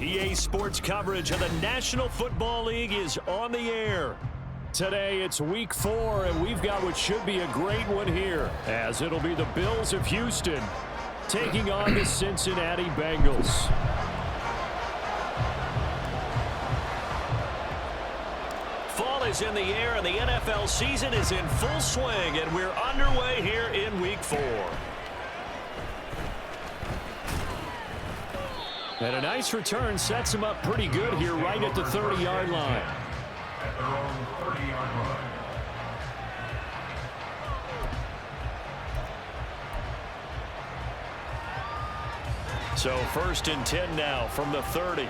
EA Sports coverage of the National Football League is on the air. Today it's week 4, and we've got what should be a great one here, as it'll be the Bills of Houston taking on the Cincinnati Bengals. Fall is in the air, and the NFL season is in full swing, and we're underway here in week 4. And a nice return sets him up pretty good here right at the 30-yard line. At their own 30-yard line. So 1st and 10 now from the 30.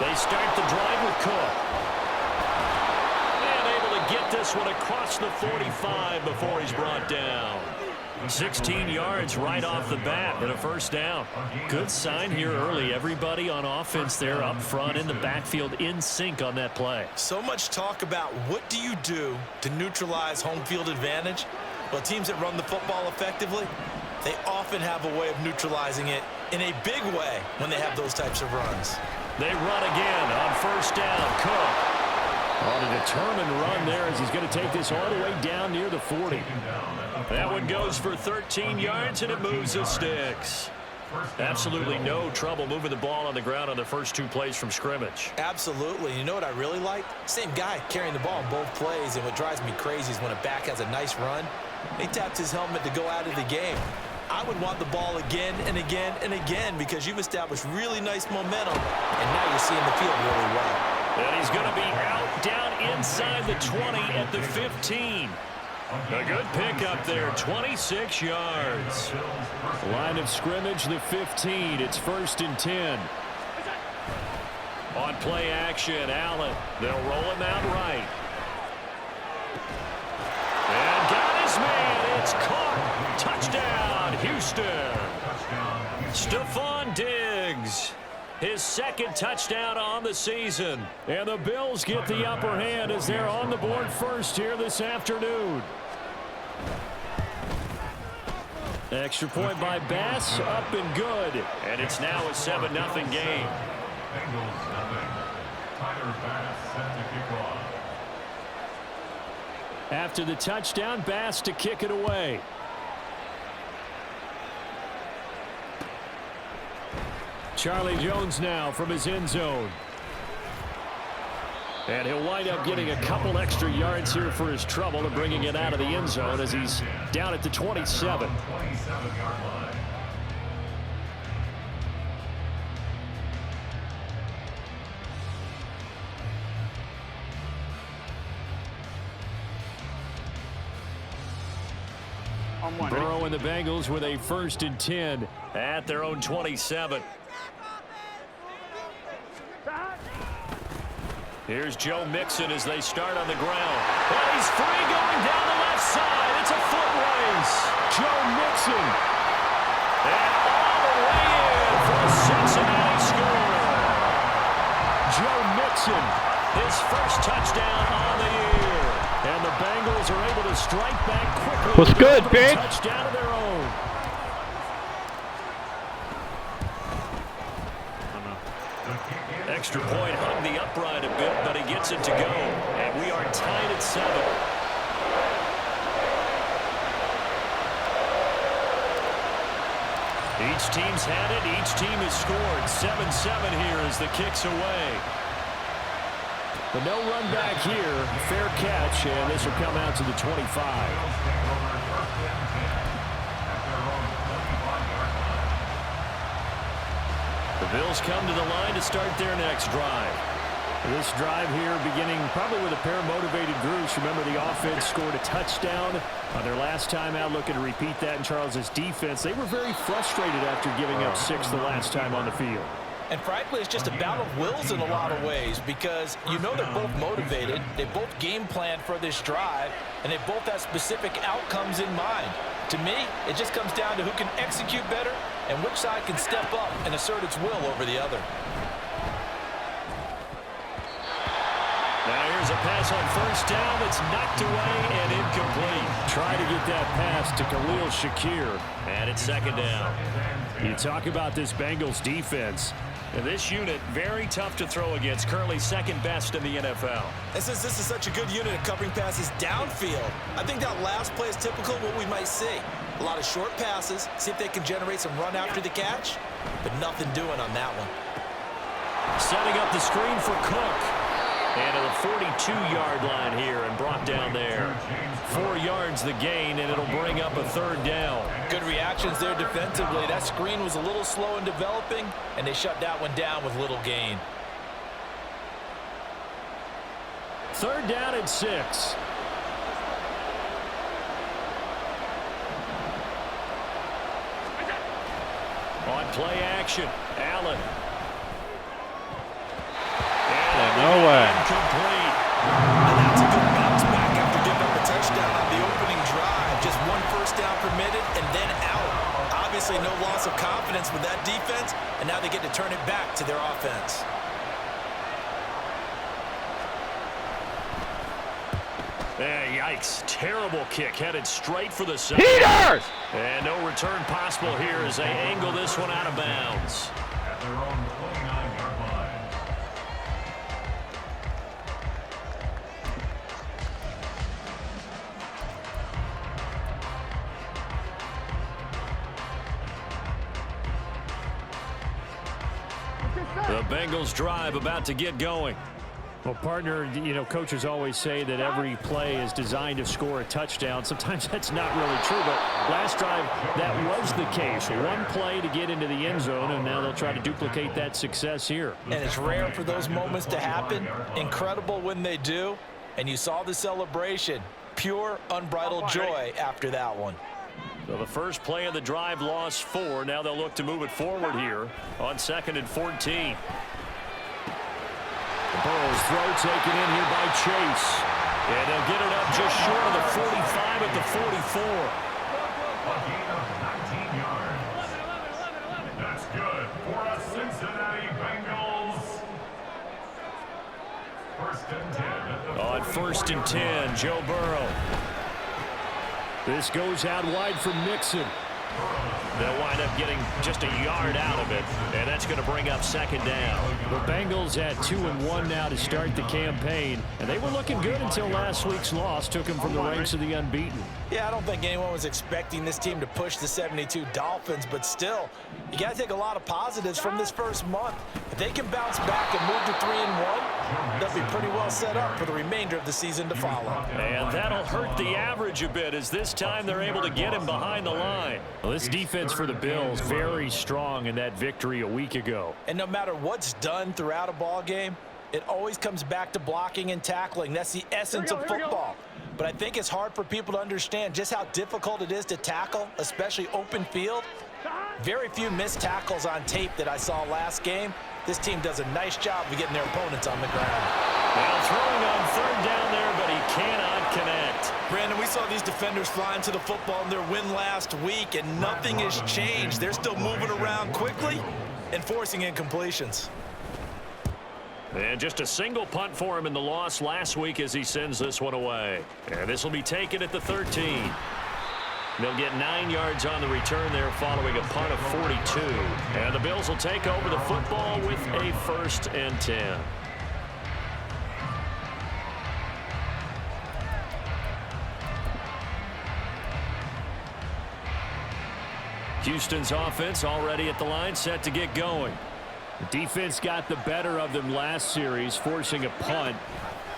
They start the drive with Cook. And able to get this one across the 45 before he's brought down. 16 yards right off the bat and a first down. Good sign here early. Everybody on offense there up front in the backfield in sync on that play. So much talk about what do you do to neutralize home field advantage? Well, teams that run the football effectively, they often have a way of neutralizing it in a big way when they have those types of runs. They run again on first down. Cook on a determined run there as he's going to take this all the way down near the 40. That one goes for 13 yards, and it moves the sticks. Absolutely no trouble moving the ball on the ground on the first 2 plays from scrimmage. Absolutely. You know what I really like? Same guy carrying the ball in both plays, and what drives me crazy is when a back has a nice run, he taps his helmet to go out of the game. I would want the ball again and again and again because you've established really nice momentum, and now you're seeing the field really well. And he's going to be out down inside the 20 at the 15. A good pickup there, 26 yards. Line of scrimmage, the 15. It's 1st and 10. On play action, Allen. They'll roll him out right. And got his man. It's caught. Touchdown, Houston. Stephon Diggs. His 2nd touchdown on the season. And the Bills get the upper hand as they're on the board first here this afternoon. Extra point by Bass, up and good. And it's now a 7-0 game. Bengals 0. Tyler Bass set to kick off. After the touchdown, Bass to kick it away. Charlie Jones now from his end zone. And he'll wind up getting a couple extra yards here for his trouble and bringing it out of the end zone as he's down at the 27. 27-yard line. Burrow and the Bengals with a 1st and 10 at their own 27. Here's Joe Mixon as they start on the ground. And he's free going down the left side. It's a foot race. Joe Mixon. And all the way in for a Cincinnati score. Joe Mixon, his 1st touchdown on the year. And the Bengals are able to strike back quickly. What's good, Big? Touchdown of their own. Extra point hung the upright a bit, but he gets it to go. And we are tied at 7. Each team's had it. Each team has scored. 7-7 here as the kick's away. But no run back here. Fair catch, and this will come out to the 25. The Bills come to the line to start their next drive. This drive here beginning probably with a pair of motivated groups. Remember, the offense scored a touchdown on their last time out. Looking to repeat that in Charles's defense. They were very frustrated after giving up 6 the last time on the field. And frankly, it's just a battle of wills in a lot of ways because you know they're both motivated. They both game plan for this drive, and they both have specific outcomes in mind. To me, it just comes down to who can execute better and which side can step up and assert its will over the other. Now here's Here's a pass on first down that's knocked away and incomplete. Try to get that pass to Khalil Shakir. And it's second down. You talk about this Bengals defense. And this unit, very tough to throw against. Currently second best in the NFL. And since this is such a good unit at covering passes downfield, I think that last play is typical of what we might see. A lot of short passes, see if they can generate some run after the catch, but nothing doing on that one. Setting up the screen for Cook. And to the 42-yard line here and brought down there. 4 yards the gain, and it'll bring up a third down. Good reactions there defensively. That screen was a little slow in developing, and they shut that one down with little gain. Third down and 6. On play action, Allen. No way. Incomplete. And that's a good bounce back after giving up a touchdown on the opening drive. Just 1 first down permitted and then out. Obviously no loss of confidence with that defense, and now they get to turn it back to their offense. Yikes. Terrible kick headed straight for the center. Peters! And no return possible here as they angle this one out of bounds. At their own 29-yard line. The Bengals drive about to get going. Well, partner, you know, coaches always say that every play is designed to score a touchdown. Sometimes that's not really true, but last drive, that was the case. 1 play to get into the end zone, and now they'll try to duplicate that success here. And it's rare for those moments to happen. Incredible when they do. And you saw the celebration. Pure, unbridled joy after that one. So the first play of the drive lost 4. Now they'll look to move it forward here on 2nd and 14. Burrow's throw taken in here by Chase. And they'll get it up just short of the 45 at the 44. A gain of 19 yards. That's good for a Cincinnati Bengals. First and 10 at the On 1st and 10, Joe Burrow. This goes out wide for Mixon. They'll wind up getting just a yard out of it, and that's going to bring up second down. The Bengals at 2-1 now to start the campaign, and they were looking good until last week's loss took them from the ranks of the unbeaten. Yeah, I don't think anyone was expecting this team to push the 72 Dolphins, but still, you got to take a lot of positives from this first month. If they can bounce back and move to 3-1, they'll be pretty well set up for the remainder of the season to follow. And that'll hurt the average a bit as this time they're able to get him behind the line. Well, this defense for the Bills very strong in that victory a week ago. And no matter what's done throughout a ball game, it always comes back to blocking and tackling. That's the essence of football. But I think it's hard for people to understand just how difficult it is to tackle, especially open field. Very few missed tackles on tape that I saw last game. This team does a nice job of getting their opponents on the ground. Now throwing on 3rd down there, but he cannot connect. Brandon, we saw these defenders flying to the football in their win last week, and nothing has changed. They're still moving around quickly and forcing incompletions. And just a single punt for him in the loss last week as he sends this one away. And this will be taken at the 13. They'll get 9 yards on the return there following a punt of 42. And the Bills will take over the football with a 1st and 10. Houston's offense already at the line, set to get going. The defense got the better of them last series, forcing a punt.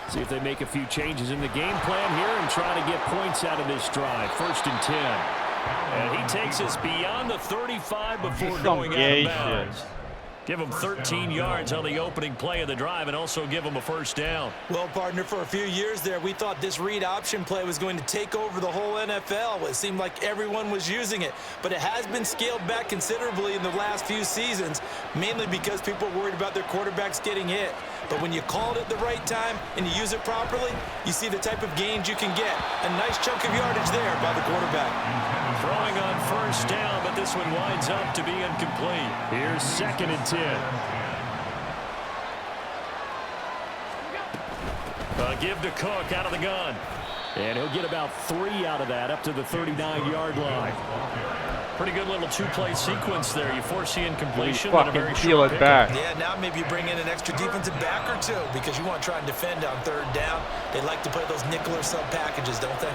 See if they make a few changes in the game plan here and try to get points out of this drive. 1st and 10. And he takes us beyond the 35 before going out of bounds. Give him 13 yards on the opening play of the drive and also give him a 1st down. Well, partner, for a few years there, we thought this read option play was going to take over the whole NFL. It seemed like everyone was using it, but it has been scaled back considerably in the last few seasons, mainly because people are worried about their quarterbacks getting hit. But when you call it at the right time and you use it properly, you see the type of gains you can get. A nice chunk of yardage there by the quarterback. Throwing on 1st down, but this one winds up to be incomplete. Here's 2nd and 10. They give to Cook out of the gun. And he'll get about 3 out of that up to the 39-yard line. Pretty good little two-play sequence there. You force the incompletion. Fucking and a very peel short it pickup. back. Yeah, now maybe you bring in an extra defensive back or two because you want to try and defend on 3rd down. They like to play those nickel or sub packages, don't they?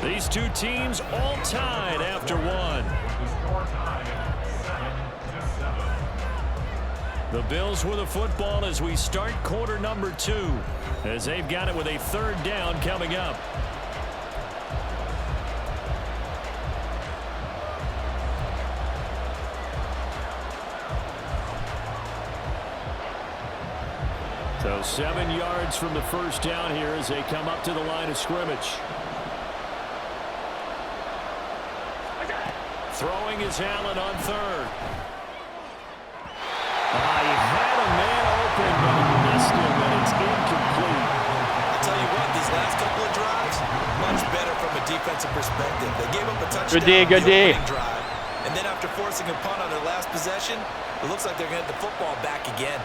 These two teams all tied after one. The Bills with the football as we start quarter number 2, as they've got it with a 3rd down coming up. So 7 yards from the first down here as they come up to the line of scrimmage. Throwing is Allen on 3rd. He had a man open, but he missed him, and it's incomplete. I'll tell you what, these last couple of drives, much better from a defensive perspective. They gave up a touchdown on the opening drive, and then after forcing a punt on their last possession, it looks like they're going to get the football back again.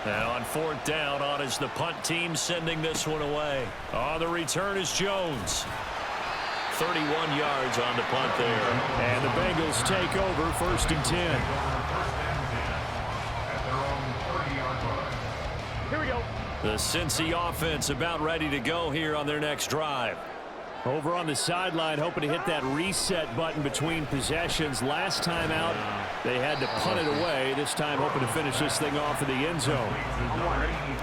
Now on 4th down, on is the punt team sending this one away. On the return is Jones. 31 yards on the punt there. And the Bengals take over 1st and 10. Here we go. The Cincy offense about ready to go here on their next drive. Over on the sideline, hoping to hit that reset button between possessions. Last time out, they had to punt it away. This time, hoping to finish this thing off in the end zone.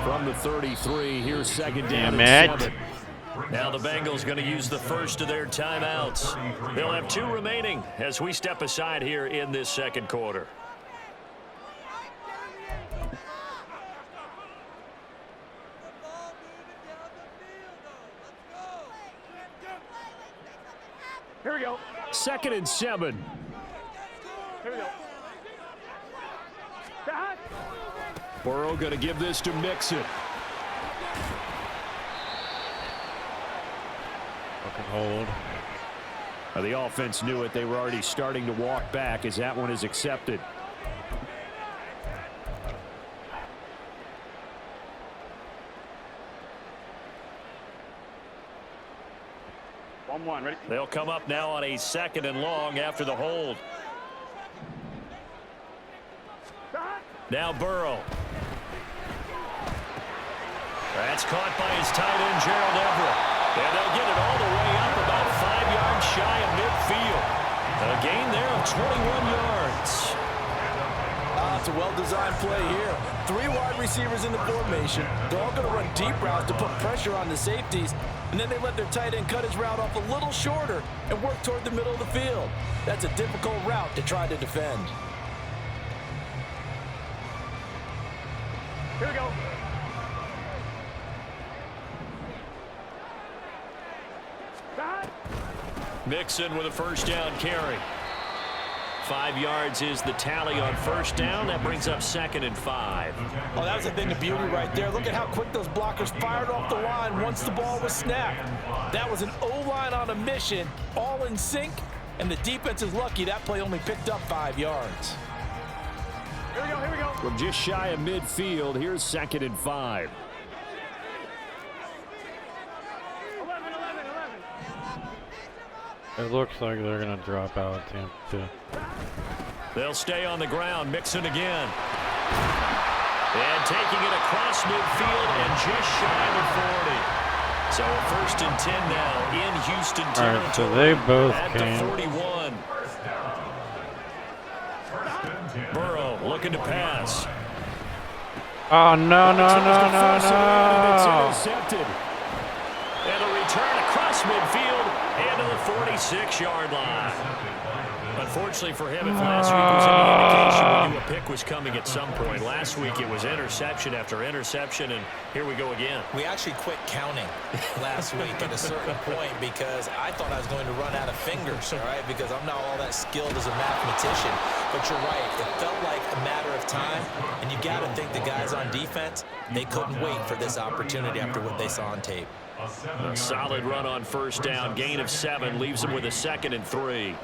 From the 33, here's 2nd down and 7. Now the Bengals going to use the first of their timeouts. They'll have 2 remaining as we step aside here in this 2nd quarter. Here we go. 2nd and 7. Here we go. Burrow going to give this to Mixon. Hold. The offense knew it. They were already starting to walk back as that one is accepted. Ready? They'll come up now on a 2nd and long after the hold. Now Burrow. That's caught by his tight end, Gerald Everett. And they'll get it all the way up about 5 yards shy of midfield. A gain there of 21 yards. It's a well-designed play here. 3 wide receivers in the formation. They're all going to run deep routes to put pressure on the safeties. And then they let their tight end cut his route off a little shorter and work toward the middle of the field. That's a difficult route to try to defend. Here we go. Mixon with a 1st down carry. 5 yards is the tally on 1st down. That brings up 2nd and 5. Oh, that was a thing of beauty right there. Look at how quick those blockers fired off the line once the ball was snapped. That was an O-line on a mission, all in sync, and the defense is lucky that play only picked up 5 yards. Here we go, here we go. From just shy of midfield, here's 2nd and 5. 11. It looks like they're going to drop out too. They'll stay on the ground. Mixon again. And taking it across midfield and just shy of the 40. So a 1st and 10 now in Houston territory. All right, so they both at came. the 41. Burrow looking to pass. Oh, no. It's intercepted. And a return across midfield and to the 46-yard line. Unfortunately for him, if last week was any indication, we knew a pick was coming at some point. Last week it was interception after interception, and here we go again. We actually quit counting last week at a certain point because I thought I was going to run out of fingers, all right, because I'm not all that skilled as a mathematician. But you're right. It felt like a matter of time, and you got to think the guys on defense, they couldn't wait for this opportunity after what they saw on tape. A solid run on 1st down, gain of 7, leaves them with a 2nd and 3.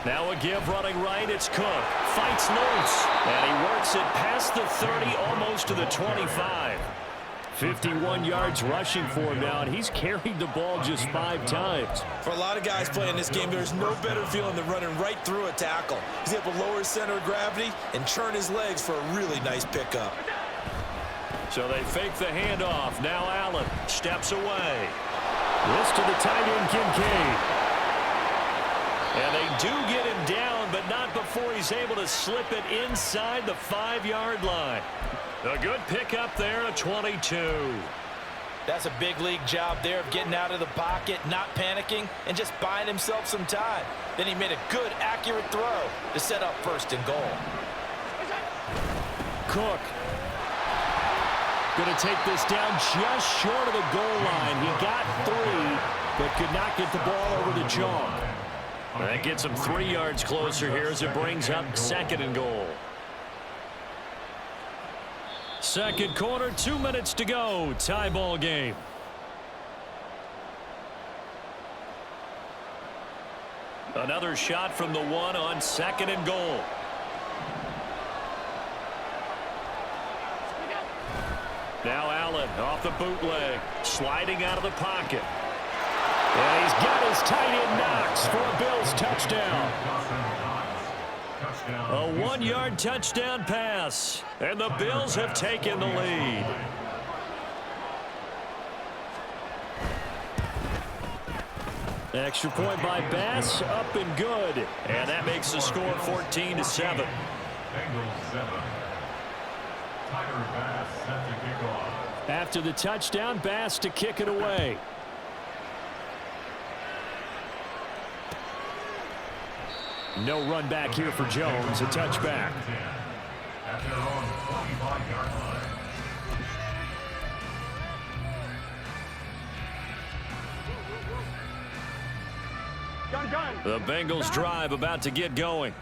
Now a give running right. It's Cook. Fights loose. And he works it past the 30, almost to the 25. 51 yards rushing for him now, and he's carried the ball just 5 times. For a lot of guys playing this game, there's no better feeling than running right through a tackle. He's able to lower his center of gravity and turn his legs for a really nice pickup. So they fake the handoff. Now Allen steps away. This to the tight end, Kincaid. And they do get him down, but not before he's able to slip it inside the 5-yard line. A good pickup there, a 22. That's a big league job there of getting out of the pocket, not panicking, and just buying himself some time. Then he made a good, accurate throw to set up 1st and goal. Cook. Going to take this down just short of the goal line. He got 3, but could not get the ball over the chalk. That gets him 3 yards closer here as it brings up 2nd and goal. 2nd quarter, 2 minutes to go. Tie ball game. Another shot from the 1 on 2nd and goal. Now Allen off the bootleg, sliding out of the pocket. And he's got his tight end Knox for a Bills touchdown. A 1-yard touchdown pass, and the Bills have taken the lead. Extra point by Bass, up and good. And that makes the score 14-7. Bengals 7. Tyler Bass set to kick off. After the touchdown, Bass to kick it away. No run back here for Jones, a touchback. At their own 25-yard line. The Bengals drive about to get going.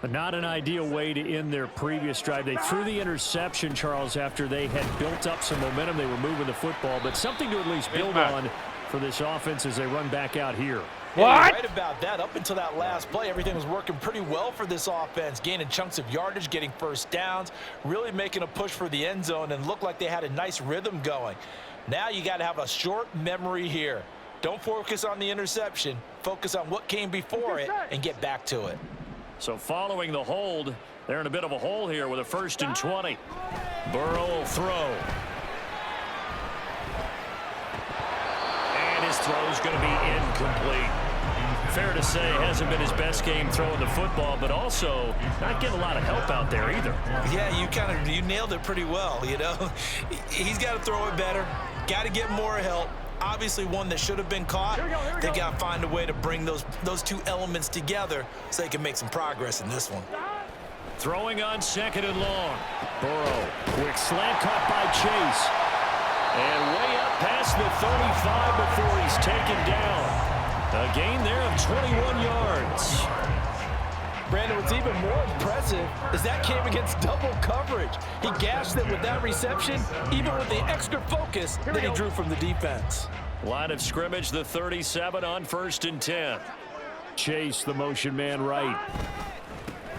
Not an ideal way to end their previous drive. They threw the interception, Charles, after they had built up some momentum. They were moving the football, but something to at least build on for this offense as they run back out here. Yeah, you're right about that. Up until that last play, everything was working pretty well for this offense, gaining chunks of yardage, getting 1st downs, really making a push for the end zone, and looked like they had a nice rhythm going. Now you got to have a short memory here. Don't focus on the interception. Focus on what came before it and get back to it. So following the hold, they're in a bit of a hole here with a 1st and 20. Burrow will throw. And his throw's going to be incomplete. Fair to say, hasn't been his best game throwing the football, but also not getting a lot of help out there either. Yeah, you nailed it pretty well, you know. He's got to throw it better, got to get more help. Obviously one that should have been caught. They got to find a way to bring those 2 elements together so they can make some progress in this one. Throwing on 2nd and long. Burrow, quick slant caught by Chase. And way up past the 35 before he's taken down. A gain there of 21 yards. Brandon, what's even more impressive is that came against double coverage. He gashed them with that reception, even with the extra focus that he drew from the defense. Line of scrimmage, the 37 on 1st and 10. Chase, the motion man right.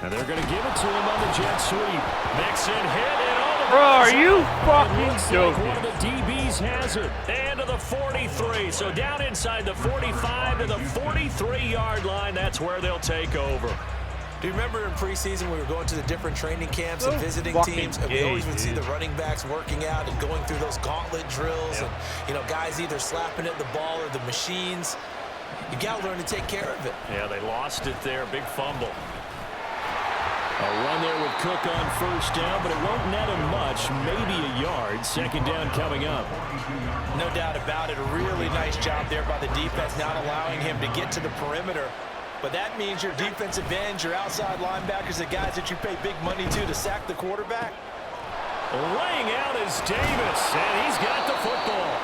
And they're going to give it to him on the jet sweep. Mixon hit it. Bro, are you fucking Like joking? one of the DBs has it. And to the 43. So down inside the 45 to the 43-yard line. That's where they'll take over. Do you remember in preseason we were going to the different training camps and visiting teams, and we always would see the running backs working out and going through those gauntlet drills, and guys either slapping at the ball or the machines. You got to learn to take care of it. Yeah, they lost it there. Big fumble. A run there with Cook on 1st down, but it won't net him much, maybe a yard. 2nd down coming up. No doubt about it. A really nice job there by the defense, not allowing him to get to the perimeter. But that means your defensive ends, your outside linebackers, the guys that you pay big money to sack the quarterback. Laying out is Davis, and he's got the football.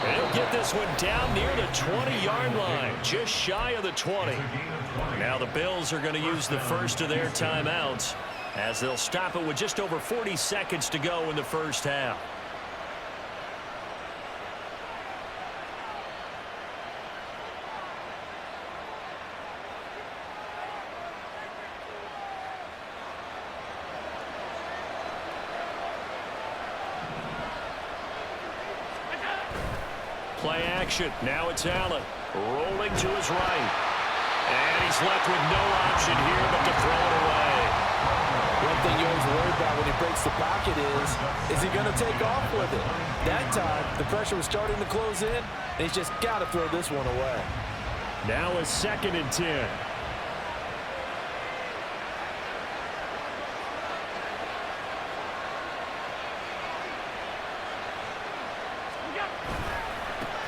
And he'll get this one down near the 20-yard line, just shy of the 20. Now the Bills are going to use the first of their timeouts as they'll stop it with just over 40 seconds to go in the first half. Play action. Now it's Allen. Rolling to his right. And he's left with no option here but to throw it away. One thing you always worry about when he breaks the pocket is he going to take off with it? That time, the pressure was starting to close in, and he's just got to throw this one away. Now a 2nd and 10.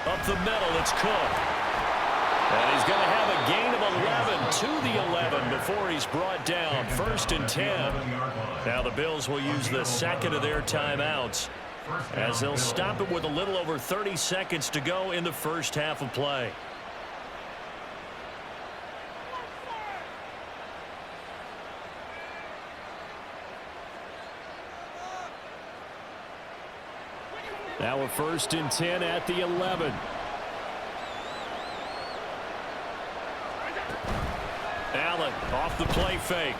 Up the middle, it's Cook. And he's going to have a gain of 11 to the 11 before he's brought down. 1st and 10. Now the Bills will use the 2nd of their timeouts as they'll stop it with a little over 30 seconds to go in the first half of play. Now a 1st and 10 at the 11. Allen off the play fake.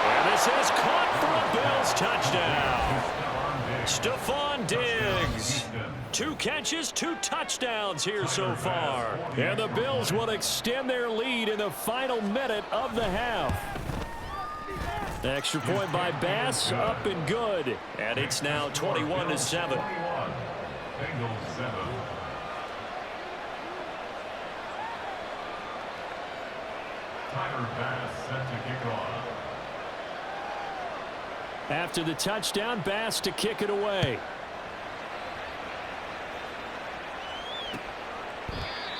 And this is caught for a Bills touchdown. Stephon Diggs. 2 catches, 2 touchdowns here so far. And the Bills will extend their lead in the final minute of the half. Extra point by Bass, up and good. And it's now 21-7. Bengals 7. Tyler Bass set to kick off. After the touchdown, Bass to kick it away.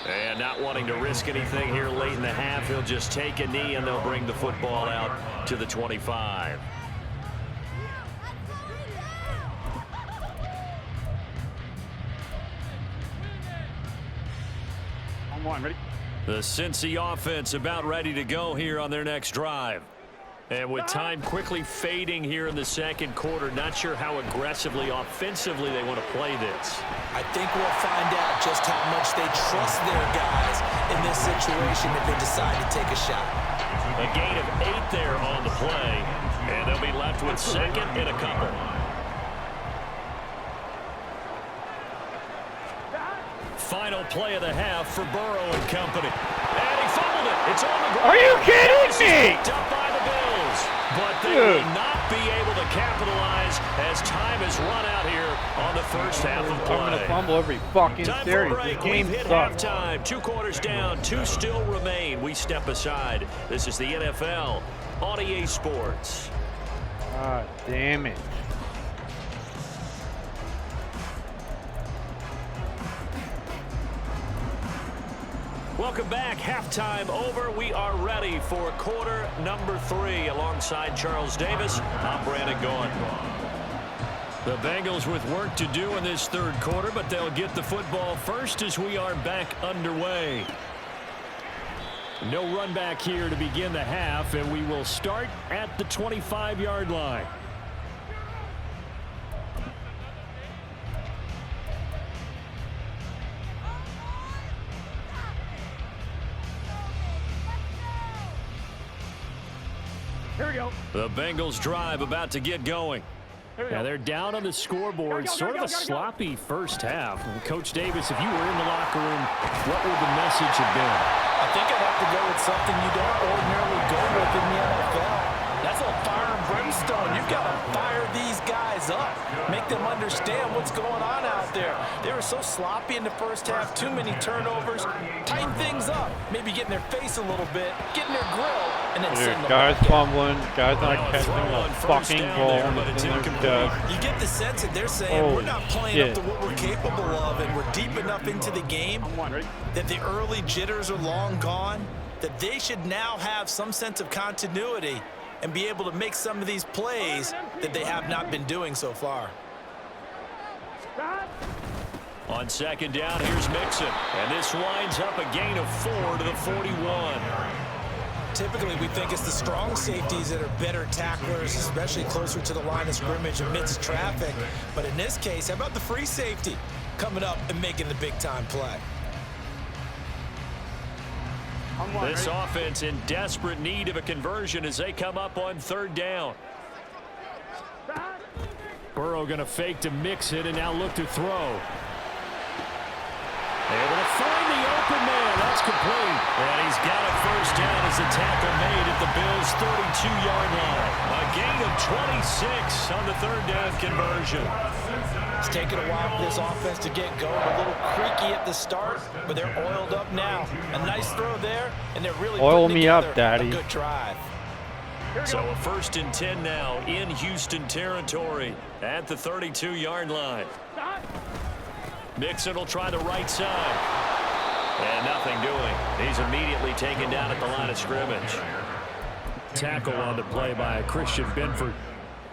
And not wanting to risk anything here late in the half, he'll just take a knee and they'll bring the football out to the 25. On one, ready? The Cincy offense about ready to go here on their next drive. And with time quickly fading here in the 2nd quarter, not sure how aggressively, offensively they want to play this. I think we'll find out just how much they trust their guys in this situation if they decide to take a shot. A gain of 8 there on the play, and they'll be left with 2nd and a couple. Final play of the half for Burrow and company. And he fumbled it. It's on the ground. Are you kidding me? Picked up by the Bills. But they will not be able to capitalize as time has run out here on the first half of play. I'm going to fumble every fucking Time for a series. break. This game We've hit sucks. halftime. 2 quarters down. 2 still remain. We step aside. This is the NFL on EA Sports. God damn it. Welcome back. Halftime over. We are ready for quarter number 3 alongside Charles Davis. I'm Brandon Gaughan. The Bengals with work to do in this 3rd quarter, but they'll get the football first as we are back underway. No run back here to begin the half, and we will start at the 25-yard line. Here we go. The Bengals drive about to get going. Now they're down on the scoreboard. Sort of a sloppy first half. Coach Davis, if you were in the locker room, what would the message have been? I think I'd have to go with something you don't ordinarily go with in the NFL. That's a fire and brimstone. You've got to fire these guys up. Make them understand what's going on out there. They were so sloppy in the first half. Too many turnovers. Tighten things up. Maybe get in their face a little bit. Get in their grill. And then send them Guys back in. fumbling. Guys not catching the fucking ball. You get the sense that they're saying we're not playing up to what we're capable of, and we're deep enough into the game that the early jitters are long gone, that they should now have some sense of continuity and be able to make some of these plays that they have not been doing so far. On 2nd down, here's Mixon. And this winds up a gain of 4 to the 41. Typically, we think it's the strong safeties that are better tacklers, especially closer to the line of scrimmage amidst traffic. But in this case, how about the free safety coming up and making the big-time play? This offense in desperate need of a conversion as they come up on 3rd down. Burrow going to fake to mix it and now look to throw. Able to find the open man. That's complete. And he's got a first down as the tackle made at the Bills' 32-yard line. A gain of 26 on the third down conversion. It's taken a while for this offense to get going. A little creaky at the start, but they're oiled up now. A nice throw there, and they're really Oil putting me up, together Daddy. a good drive. So a 1st and 10 now in Houston territory at the 32-yard line. Mixon will try the right side. And nothing doing. He's immediately taken down at the line of scrimmage. Tackle on the play by Christian Benford.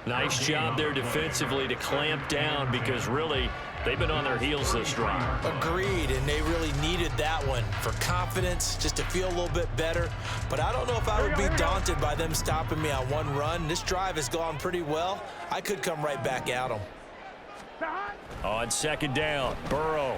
Nice job there defensively to clamp down because really they've been on their heels this drive. Agreed, and they really needed that one for confidence, just to feel a little bit better. But I don't know if I would be daunted by them stopping me on one run. This drive has gone pretty well. I could come right back at them. On 2nd down, Burrow.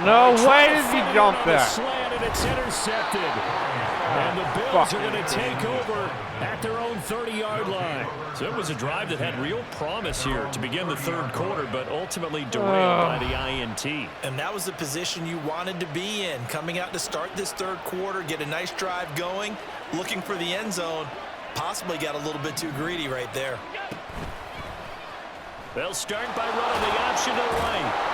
No way did he jump that. Slant, and it's intercepted. And the Bills are going to take over at their own 30-yard line. So it was a drive that had real promise here to begin the third quarter, but ultimately derailed by the INT. And that was the position you wanted to be in, coming out to start this third quarter, get a nice drive going, looking for the end zone. Possibly got a little bit too greedy right there. They'll start by running the option to the right.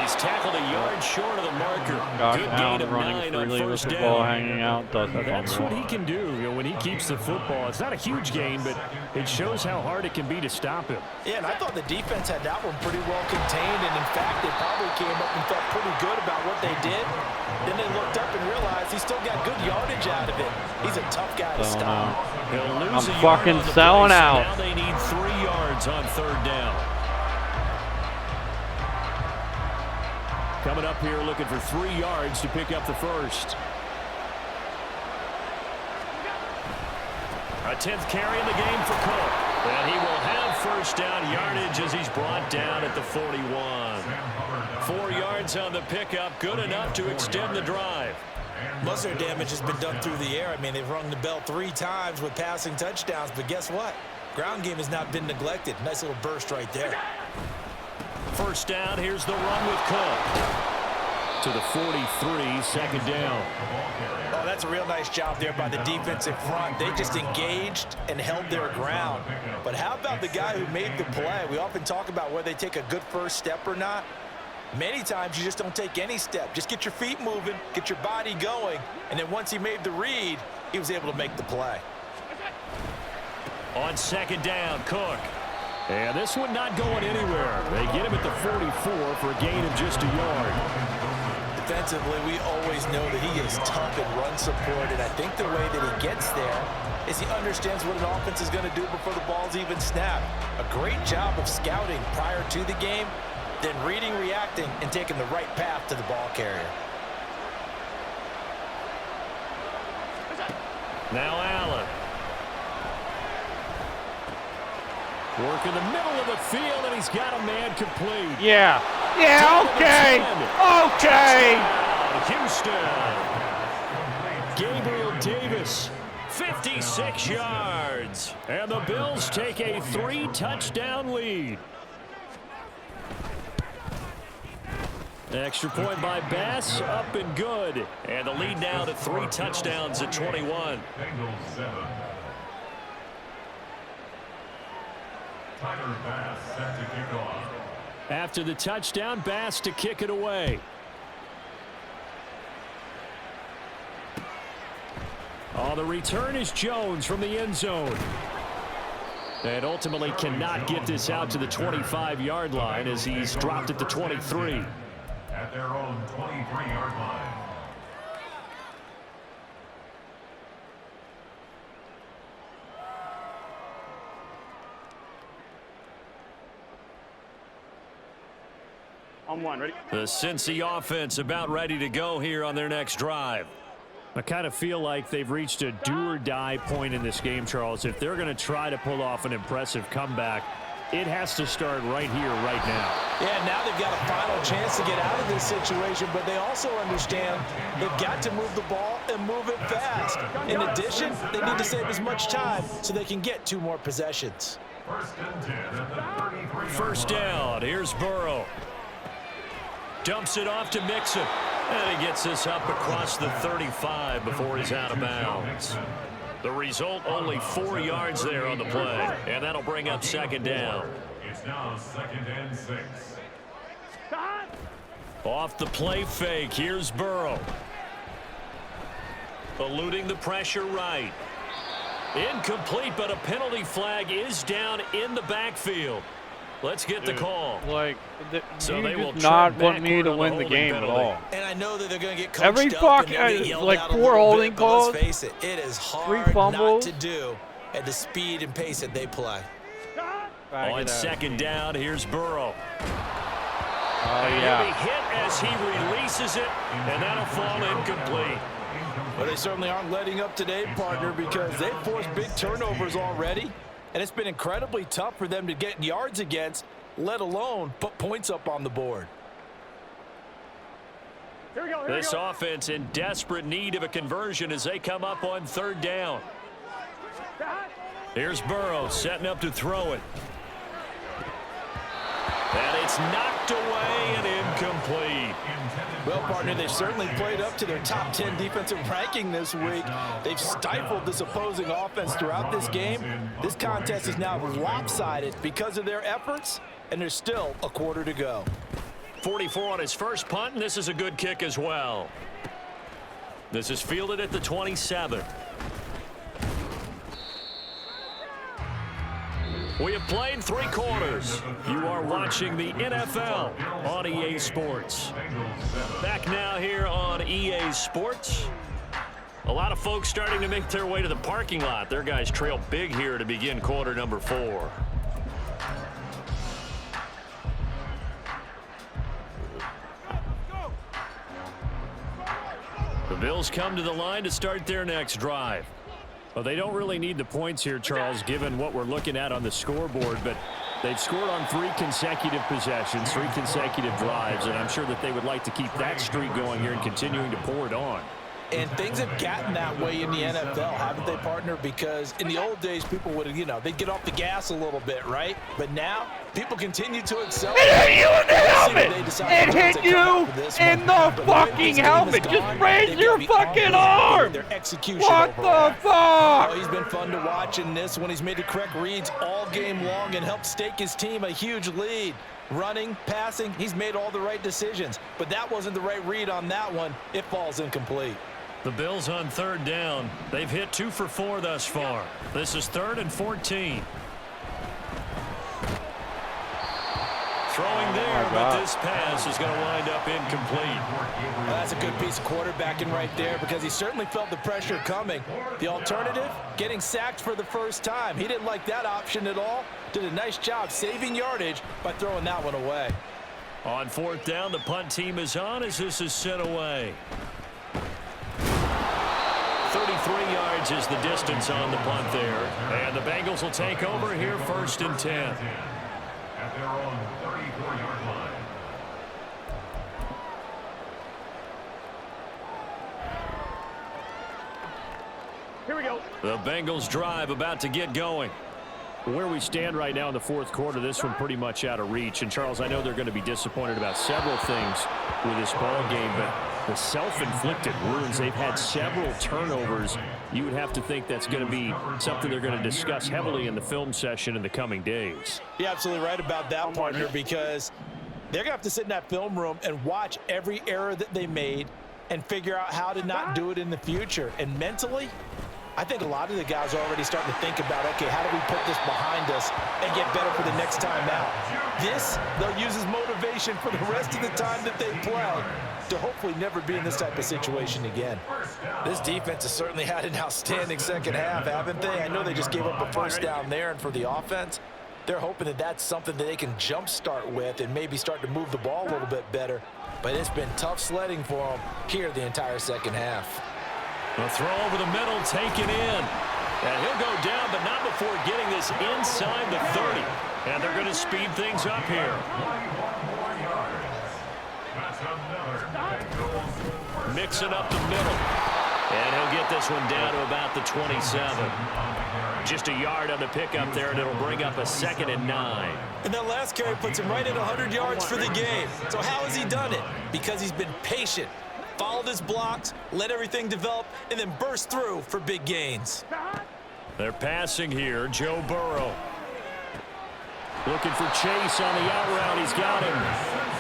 He's tackled a yard short of the marker. Josh Good Allen gain of running 9 on freely with first the ball down. hanging out. Doesn't That's fumble. what he can do, when he keeps the football. It's not a huge gain, but it shows how hard it can be to stop him. Yeah, and I thought the defense had that one pretty well contained, and in fact, they probably came up and felt pretty good about what they did. Then they looked up and realized he still got good yardage out of it. He's a tough guy to stop. He'll lose I'm a yard fucking on the selling play, so out. Now they need 3 yards on 3rd down. Coming up here looking for 3 yards to pick up the first. A 10th carry in the game for Cook. And he will have first down yardage as he's brought down at the 41. 4 yards on the pickup, good enough to extend the drive. Most of their damage has been done through the air. I mean, they've rung the bell 3 times with passing touchdowns, but guess what? Ground game has not been neglected. Nice little burst right there. First down, here's the run with Cook. To the 43, second down. Oh, that's a real nice job there by the defensive front. They just engaged and held their ground. But how about the guy who made the play? We often talk about whether they take a good first step or not. Many times you just don't take any step. Just get your feet moving, get your body going, and then once he made the read, he was able to make the play. On 2nd down, Cook. And this one not going anywhere. They get him at the 44 for a gain of just a yard. Defensively, we always know that he is tough in run support, and I think the way that he gets there is he understands what an offense is going to do before the ball's even snapped. A great job of scouting prior to the game, then reading, reacting, and taking the right path to the ball carrier. Now Allen. Work in the middle of the field, and he's got a man complete. Yeah. Yeah, okay. Okay. Houston. Gabriel Davis, 56 yards. And the Bills take a 3-touchdown lead. Extra point by Bass, up and good. And the lead now to 3 touchdowns at 21. Bengals 7. Tyler Bass set to kick off. After the touchdown, Bass to kick it away. Oh, the return is Jones from the end zone. And ultimately cannot get this out to the 25-yard line as he's dropped at the 23. At their own 23-yard line. On 1, ready? The Cincy offense about ready to go here on their next drive. I kind of feel like they've reached a do-or-die point in this game, Charles. If they're going to try to pull off an impressive comeback, it has to start right here, right now. Yeah, now they've got a final chance to get out of this situation, but they also understand they've got to move the ball and move it fast. In addition, they need to save as much time so they can get 2 more possessions. First and 10 at the 33-yard First down, here's Burrow. Dumps it off to Mixon. And he gets this up across the 35 before he's out of bounds. The result, only 4 yards there on the play. And that'll bring up second down. It's now 2nd and 6. Off the play fake, here's Burrow. Eluding the pressure right. Incomplete, but a penalty flag is down in the backfield. Let's get the call. Like, So you they will just not track want me to backward on win the the holding game at penalty. all. And I know that they're going to get coached Every up fucking, and they'll get yelled like, out a 4 little holding bit, but let's calls, face it, it is 3 hard not fumbles. to do at the speed and pace that they play. On second down, here's Burrow. Oh, And yeah. he'll be hit as he releases it, and that'll fall incomplete. Well, they certainly aren't letting up today, partner, because they've forced big turnovers already, and it's been incredibly tough for them to get yards against, let alone put points up on the board. This offense in desperate need of a conversion as they come up on third down. Here's Burrow setting up to throw it. And it's knocked away and incomplete. Well, partner, they've certainly played up to their top 10 defensive ranking this week. They've stifled this opposing offense throughout this game. This contest is now lopsided because of their efforts, and there's still a quarter to go. 44 on his first punt, and this is a good kick as well. This is fielded at the 27. We have played 3 quarters. You are watching the NFL on EA Sports. Back now here on EA Sports. A lot of folks starting to make their way to the parking lot. Their guys trail big here to begin quarter number 4. The Bills come to the line to start their next drive. Well, they don't really need the points here, Charles, given what we're looking at on the scoreboard, but they've scored on 3 consecutive possessions, 3 consecutive drives, and I'm sure that they would like to keep that streak going here and continuing to pour it on. And things have gotten that way in the NFL, haven't they, partner? Because in the old days, people would, they'd get off the gas a little bit, right? But now, people continue to accelerate. It hit you in the helmet! It hit you in the fucking helmet! Just raise your fucking arm! What the fuck? Oh, he's been fun to watch in this when he's made the correct reads all game long and helped stake his team a huge lead. Running, passing, he's made all the right decisions. But that wasn't the right read on that one. It falls incomplete. The Bills on third down. They've hit 2 for 4 thus far. This is 3rd and 14. Throwing there, but this pass is going to wind up incomplete. Well, that's a good piece of quarterbacking right there because he certainly felt the pressure coming. The alternative, getting sacked for the first time. He didn't like that option at all. Did a nice job saving yardage by throwing that one away. On 4th down, the punt team is on as this is sent away. 33 yards is the distance on the punt there. And the Bengals will take over here 1st and 10. At their own 34-yard line. Here we go. The Bengals drive about to get going. Where we stand right now in the 4th quarter, this one pretty much out of reach. And, Charles, I know they're going to be disappointed about several things with this ball game, but the self-inflicted wounds, they've had several turnovers. You would have to think that's going to be something they're going to discuss heavily in the film session in the coming days. You're absolutely right about that, partner, because they're going to have to sit in that film room and watch every error that they made and figure out how to not do it in the future. And mentally, I think a lot of the guys are already starting to think about, okay, how do we put this behind us and get better for the next time out? This, they'll use as motivation for the rest of the time that they play to hopefully never be in this type of situation again. This defense has certainly had an outstanding second half, haven't they? I know they just gave up a first down there, and for the offense, they're hoping that that's something that they can jumpstart with and maybe start to move the ball a little bit better. But it's been tough sledding for them here the entire second half. The throw over the middle, taken in. And he'll go down, but not before getting this inside the 30. And they're going to speed things up here. Mixing up the middle. And he'll get this one down to about the 27. Just a yard on the pickup there, and it'll bring up a 2nd and 9. And that last carry puts him right at 100 yards for the game. So how has he done it? Because he's been patient, followed his blocks, let everything develop, and then burst through for big gains. They're passing here. Joe Burrow. Looking for Chase on the out route. He's got him.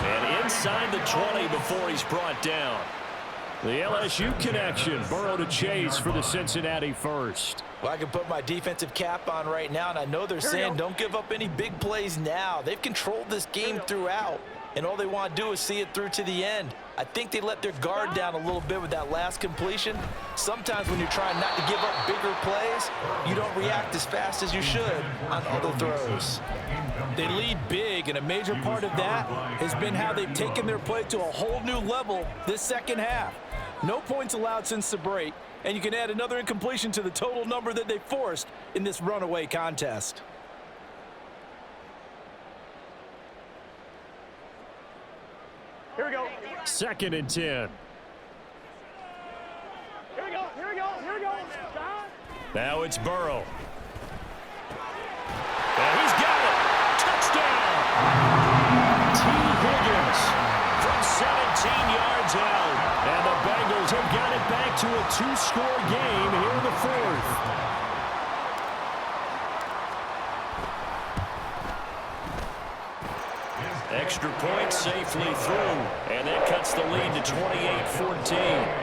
And inside the 20 before he's brought down. The LSU connection. Burrow to Chase for the Cincinnati first. Well, I can put my defensive cap on right now, and I know they're saying don't give up any big plays now. They've controlled this game throughout, and all they want to do is see it through to the end. I think they let their guard down a little bit with that last completion. Sometimes when you're trying not to give up bigger plays, you don't react as fast as you should on other throws. They lead big, and a major part of that has been how they've taken their play to a whole new level this second half. No points allowed since the break, and you can add another incompletion to the total number that they forced in this runaway contest. Here we go. 2nd and 10. Here we go. Here we go. Here we go. Now it's Burrow. And he's got it. Touchdown. T. Higgins from 17 yards out. And the Bengals have got it back to a 2-score game here in the 4th. Extra point safely through. And that cuts the lead to 28-14.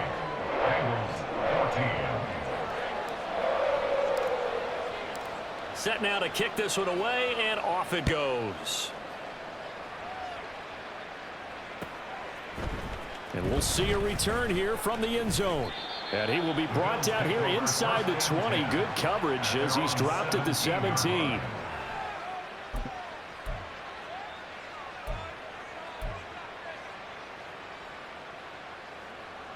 Set now to kick this one away, and off it goes. And we'll see a return here from the end zone. And he will be brought down here inside the 20. Good coverage as he's dropped at the 17.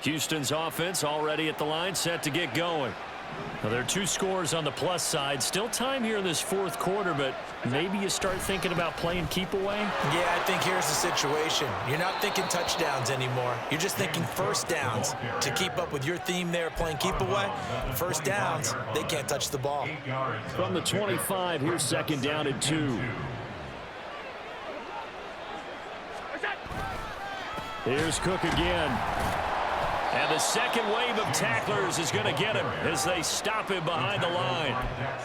Houston's offense already at the line, set to get going. Well, there are 2 scores on the plus side. Still time here in this 4th quarter, but maybe you start thinking about playing keep away? Yeah, I think here's the situation. You're not thinking touchdowns anymore. You're just thinking first downs. To keep up with your theme there, playing keep away, first downs, they can't touch the ball. From the 25, here's 2nd down and 2. Here's Cook again. And the second wave of tacklers is going to get him as they stop him behind the line.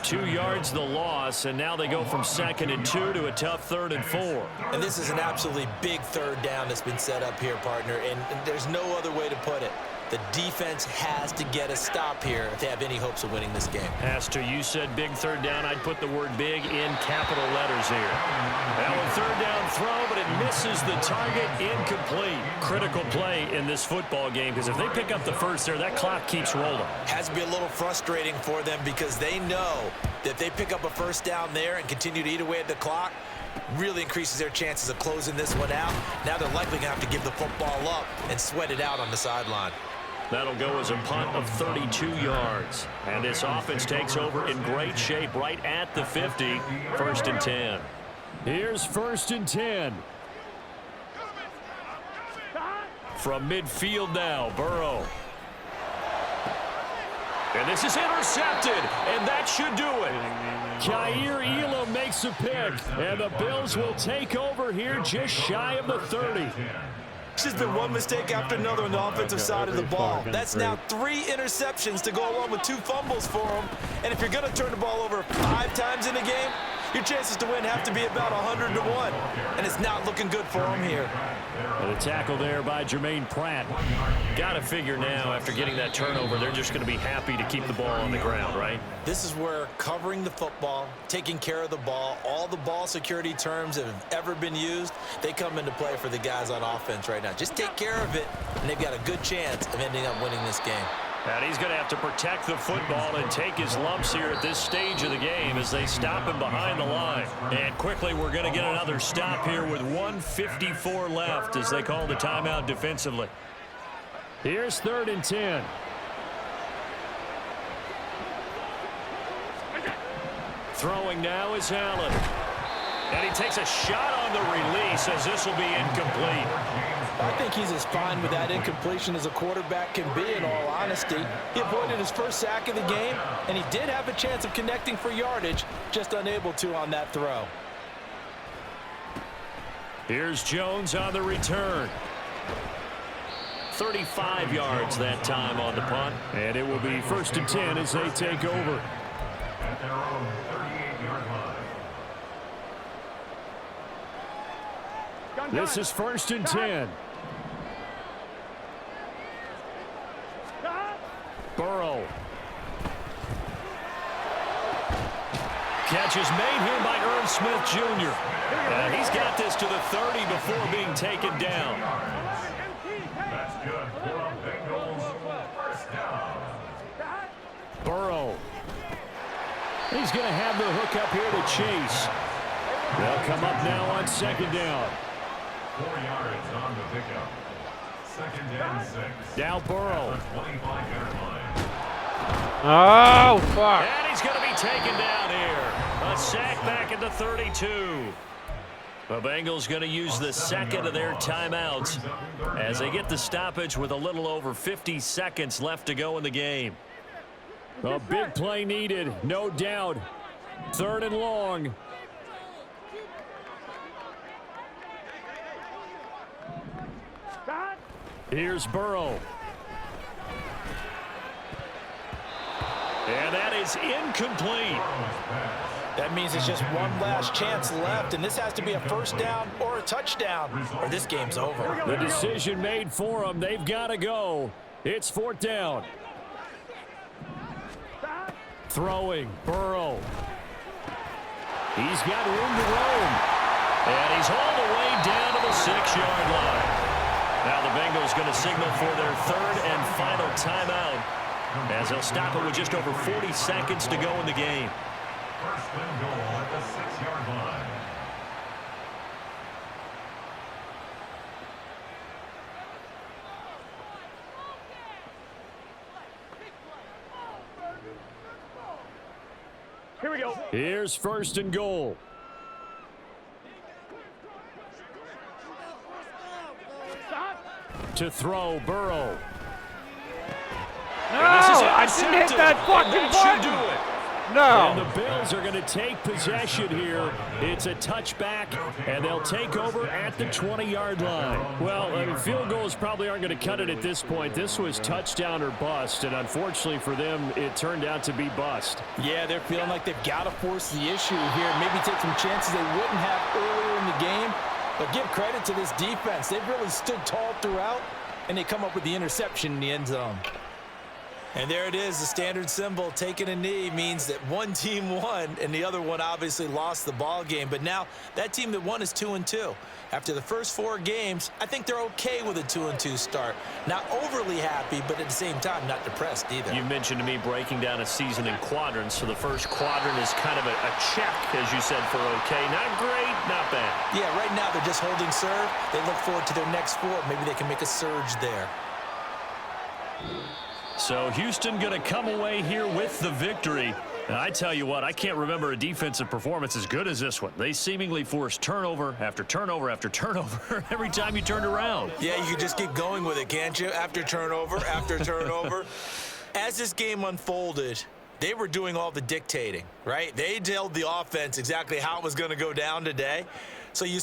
2 yards the loss, and now they go from 2nd and 2 to a tough 3rd and 4. And this is an absolutely big 3rd down that's been set up here, partner, and there's no other way to put it. The defense has to get a stop here if they have any hopes of winning this game. Has to. You said big 3rd down. I'd put the word big in capital letters here. Now a 3rd down throw, but it misses the target. Incomplete. Critical play in this football game because if they pick up the first there, that clock keeps rolling. Has to be a little frustrating for them because they know that if they pick up a first down there and continue to eat away at the clock, really increases their chances of closing this one out. Now they're likely going to have to give the football up and sweat it out on the sideline. That'll go as a punt of 32 yards. And this offense takes over in great shape right at the 50. 1st and 10. Here's 1st and 10. From midfield now, Burrow. And this is intercepted, and that should do it. Kaiir Elam makes a pick, and the Bills will take over here just shy of the 30. It's just been one mistake after another on the offensive side of the ball. That's now 3 interceptions to go along with 2 fumbles for him. And if you're going to turn the ball over 5 times in a game, your chances to win have to be about 100 to 1. And it's not looking good for him here. And a tackle there by Jermaine Pratt. Got to figure now, after getting that turnover, they're just going to be happy to keep the ball on the ground, right? This is where covering the football, taking care of the ball, all the ball security terms that have ever been used, they come into play for the guys on offense right now. Just take care of it, and they've got a good chance of ending up winning this game. And he's going to have to protect the football and take his lumps here at this stage of the game as they stop him behind the line. And quickly, we're going to get another stop here with 1:54 left as they call the timeout defensively. Here's 3rd and 10. Throwing now is Allen. And he takes a shot on the release as this will be incomplete. I think he's as fine with that incompletion as a quarterback can be, in all honesty. He avoided his first sack of the game, and he did have a chance of connecting for yardage, just unable to on that throw. Here's Jones on the return. 35 yards that time on the punt. And it will be 1st and 10 as they take over. At their own 38-yard line. This is 1st and 10. Burrow. Catch is made here by Irv Smith Jr. And he's got this to the 30 before being taken down. That's good for the Bengals. First down. Burrow. He's going to have the hook up here to chase. They'll come up now on 2nd down. 4 yards on the pickup. 2nd and 6. Now Burrow. At the 25-yard line. Oh, fuck. And he's going to be taken down here. A sack back at the 32. The Bengals going to use the second of their timeouts as they get the stoppage with a little over 50 seconds left to go in the game. A big play needed, no doubt. 3rd and long. Here's Burrow. And that is incomplete. That means it's just one last chance left, and this has to be a 1st down or a touchdown, or this game's over. The decision made for them. They've got to go. It's 4th down. Throwing, Burrow. He's got room to roam. And he's all the way down to the 6-yard line. Now the Bengals going to signal for their 3rd and final timeout as they'll stop it with just over 40 seconds to go in the game. 1st and goal at the 6-yard line. Here we go. Here's 1st and goal. To throw, Burrow. No, I didn't hit that fucking button. No. And the Bills are going to take possession here. It's a touchback, and they'll take over at the 20-yard line. Well, I mean, field goals probably aren't going to cut it at this point. This was touchdown or bust, and unfortunately for them, it turned out to be bust. Yeah, they're feeling like they've got to force the issue here, maybe take some chances they wouldn't have earlier in the game. But give credit to this defense. They've really stood tall throughout, and they come up with the interception in the end zone. And there it is, the standard symbol. Taking a knee means that one team won and the other one obviously lost the ball game. But now that team that won is 2-2. After the first 4 games, I think they're okay with a 2-2 start. Not overly happy, but at the same time, not depressed either. You mentioned to me breaking down a season in quadrants. So the first quadrant is kind of a check, as you said, for okay. Not great, not bad. Yeah, right now they're just holding serve. They look forward to their next 4. Maybe they can make a surge there. So Houston going to come away here with the victory. And I tell you what, I can't remember a defensive performance as good as this one. They seemingly forced turnover after turnover after turnover every time you turned around. Yeah, you can just keep going with it, can't you? After turnover, after turnover. As this game unfolded, they were doing all the dictating, right? They told the offense exactly how it was going to go down today. So you